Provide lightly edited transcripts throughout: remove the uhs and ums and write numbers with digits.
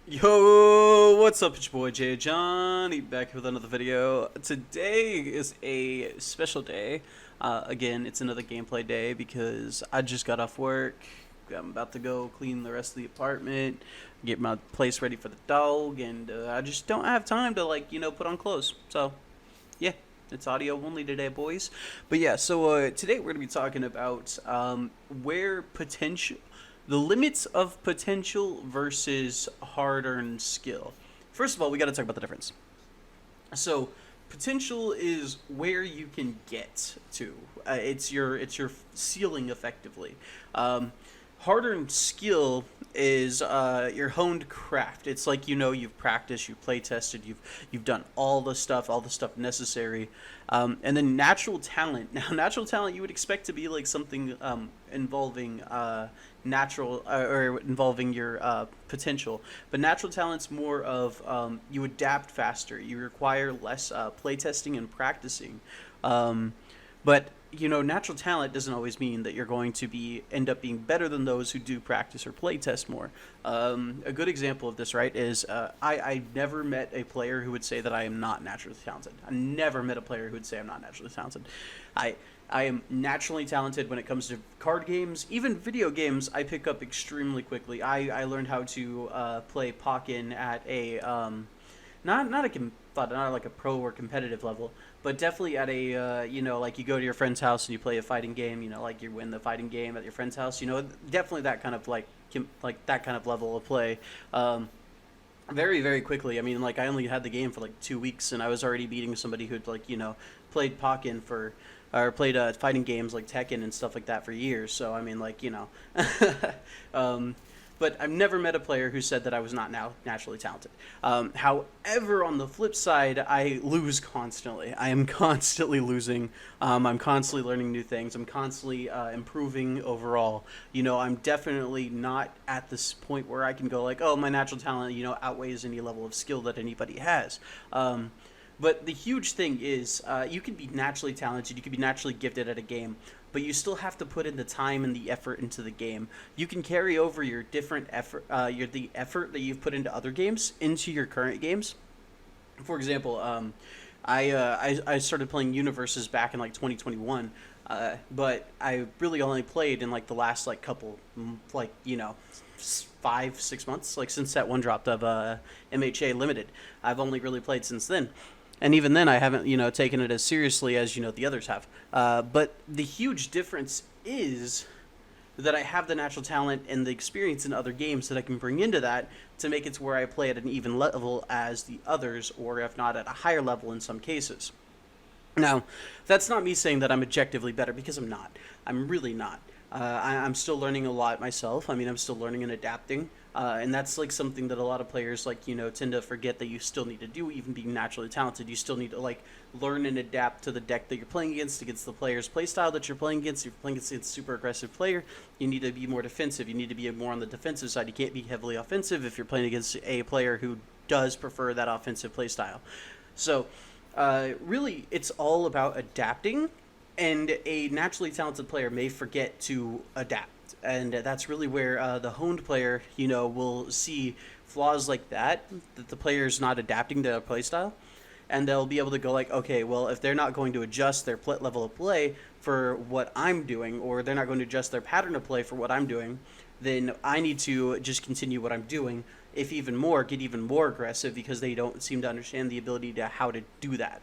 Yo, what's up? It's your boy JadeJonny back here with another video. Today is a special day. Again, it's another gameplay day because I just got off work. I'm about to go clean the rest of the apartment, get my place ready for the dog, and I just don't have time to put on clothes. So, yeah, it's audio only today, boys. But yeah, so today we're gonna be talking about where potential the limits of potential versus hard-earned skill. First of all, we got to talk about the difference. So, potential is where you can get to. It's your ceiling, effectively. Hard-earned skill is your honed craft. It's like you've practiced, you've play tested, you've done all the stuff necessary, and then natural talent. Now, natural talent you would expect to be like something involving natural or involving your potential, but natural talent's more of you adapt faster, you require less play testing and practicing. But natural talent doesn't always mean that you're going to end up being better than those who do practice or play test more. A good example of this, right, is I never met a player who would say that I am not naturally talented. I never met a player who would say I'm not naturally talented. I am naturally talented when it comes to card games, even video games. I pick up extremely quickly. I learned how to play Pokken at a not like a pro or competitive level, but definitely at a like you go to your friend's house and you play a fighting game, like you win the fighting game at your friend's house, definitely that kind of that kind of level of play. Very, very quickly. I mean, like, I only had the game for like 2 weeks and I was already beating somebody who'd played Pokken for or played fighting games like Tekken and stuff like that for years. So I mean, but I've never met a player who said that I was not now naturally talented. However, on the flip side, I lose constantly. I am constantly losing. I'm constantly learning new things. I'm constantly improving overall. I'm definitely not at this point where I can go like, oh, my natural talent, outweighs any level of skill that anybody has. But the huge thing is, you can be naturally talented, you can be naturally gifted at a game, but you still have to put in the time and the effort into the game. You can carry over your different effort, the effort that you've put into other games into your current games. For example, I started playing Universes back in like 2021, but I really only played in like the last couple 5-6 months, like since that one dropped of MHA Limited. I've only really played since then. And even then, I haven't, taken it as seriously as, the others have. But the huge difference is that I have the natural talent and the experience in other games that I can bring into that to make it to where I play at an even level as the others, or if not at a higher level in some cases. Now, that's not me saying that I'm objectively better, because I'm not. I'm really not. I'm still learning a lot myself. I mean, I'm still learning and adapting. And that's like something that a lot of players tend to forget that you still need to do, even being naturally talented. You still need to learn and adapt to the deck that you're playing against the player's playstyle that you're playing against. If you're playing against a super aggressive player, you need to be more defensive. You need to be more on the defensive side. You can't be heavily offensive if you're playing against a player who does prefer that offensive playstyle. So, really, it's all about adapting, and a naturally talented player may forget to adapt. And that's really where the honed player, will see flaws like that the player's not adapting to their playstyle, and they'll be able to go like, okay, well, if they're not going to adjust their level of play for what I'm doing, or they're not going to adjust their pattern of play for what I'm doing, then I need to just continue what I'm doing, if even more, get even more aggressive, because they don't seem to understand the ability to how to do that.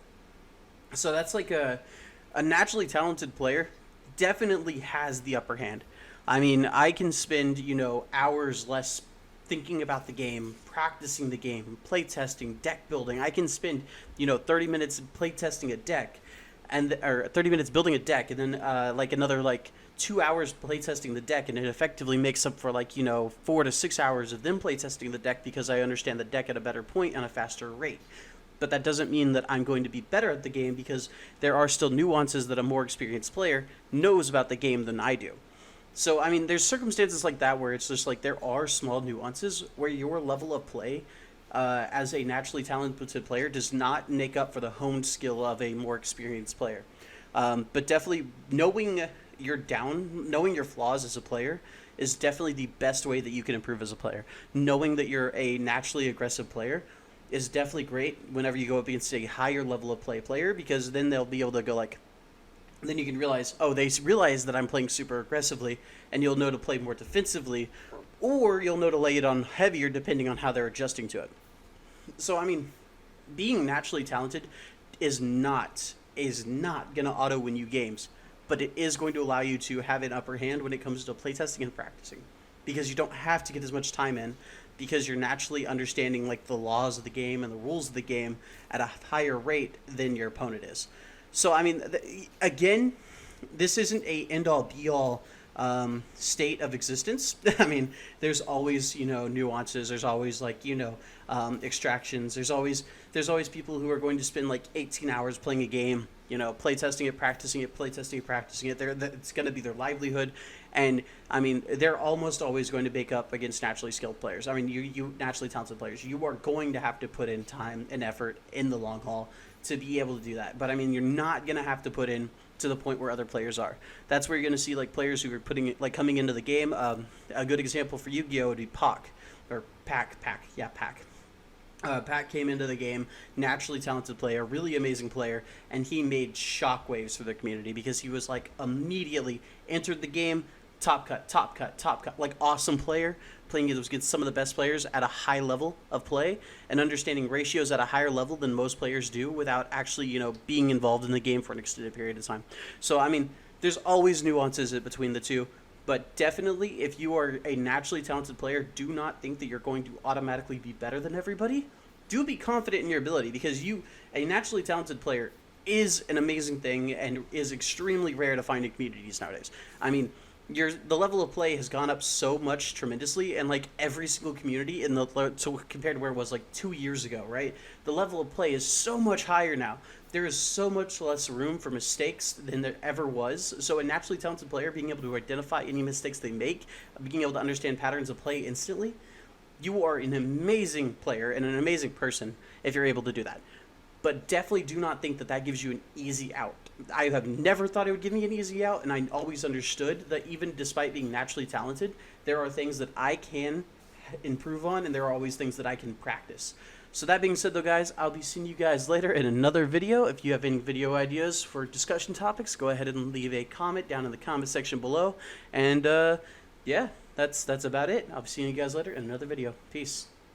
So that's like a naturally talented player definitely has the upper hand. I mean, I can spend, hours less thinking about the game, practicing the game, play testing, deck building. I can spend, 30 minutes play testing a deck, or 30 minutes building a deck, and then another 2 hours play testing the deck, and it effectively makes up for 4 to 6 hours of them play testing the deck, because I understand the deck at a better point and a faster rate. But that doesn't mean that I'm going to be better at the game, because there are still nuances that a more experienced player knows about the game than I do. So, I mean, there's circumstances like that where it's just there are small nuances where your level of play as a naturally talented player does not make up for the honed skill of a more experienced player. But definitely knowing your flaws as a player is definitely the best way that you can improve as a player. Knowing that you're a naturally aggressive player is definitely great whenever you go up against a higher level of player, because then they'll be able to go like, then you can realize, oh, they realize that I'm playing super aggressively, and you'll know to play more defensively, or you'll know to lay it on heavier depending on how they're adjusting to it. So, I mean, being naturally talented is not going to auto win you games, but it is going to allow you to have an upper hand when it comes to playtesting and practicing, because you don't have to get as much time in, because you're naturally understanding like the laws of the game and the rules of the game at a higher rate than your opponent is. So, I mean, again, this isn't a end-all, be-all state of existence. I mean, there's always, nuances. There's always, like, extractions. There's always people who are going to spend, like, 18 hours playing a game, play testing it, practicing it, play testing it, practicing it. It's going to be their livelihood. And, I mean, they're almost always going to bake up against naturally skilled players. I mean, you naturally talented players, you are going to have to put in time and effort in the long haul to be able to do that. But I mean, you're not going to have to put in to the point where other players are. That's where you're going to see like players who are putting it, like coming into the game. A good example for Yu-Gi-Oh would be Pac. Pac came into the game, naturally talented player, really amazing player, and he made shockwaves for the community because he was like immediately entered the game, top cut, like awesome player, playing against some of the best players at a high level of play and understanding ratios at a higher level than most players do without actually, being involved in the game for an extended period of time. So, I mean, there's always nuances between the two, but definitely if you are a naturally talented player, do not think that you're going to automatically be better than everybody. Do be confident in your ability, because a naturally talented player is an amazing thing and is extremely rare to find in communities nowadays. I mean, the level of play has gone up so much tremendously, and like every single community so compared to where it was like 2 years ago, right? The level of play is so much higher now. There is so much less room for mistakes than there ever was. So a naturally talented player being able to identify any mistakes they make, being able to understand patterns of play instantly, you are an amazing player and an amazing person if you're able to do that. But definitely do not think that that gives you an easy out. I have never thought it would give me an easy out, and I always understood that even despite being naturally talented, there are things that I can improve on, and there are always things that I can practice. So that being said, though, guys, I'll be seeing you guys later in another video. If you have any video ideas for discussion topics, go ahead and leave a comment down in the comment section below. And, yeah, that's about it. I'll be seeing you guys later in another video. Peace.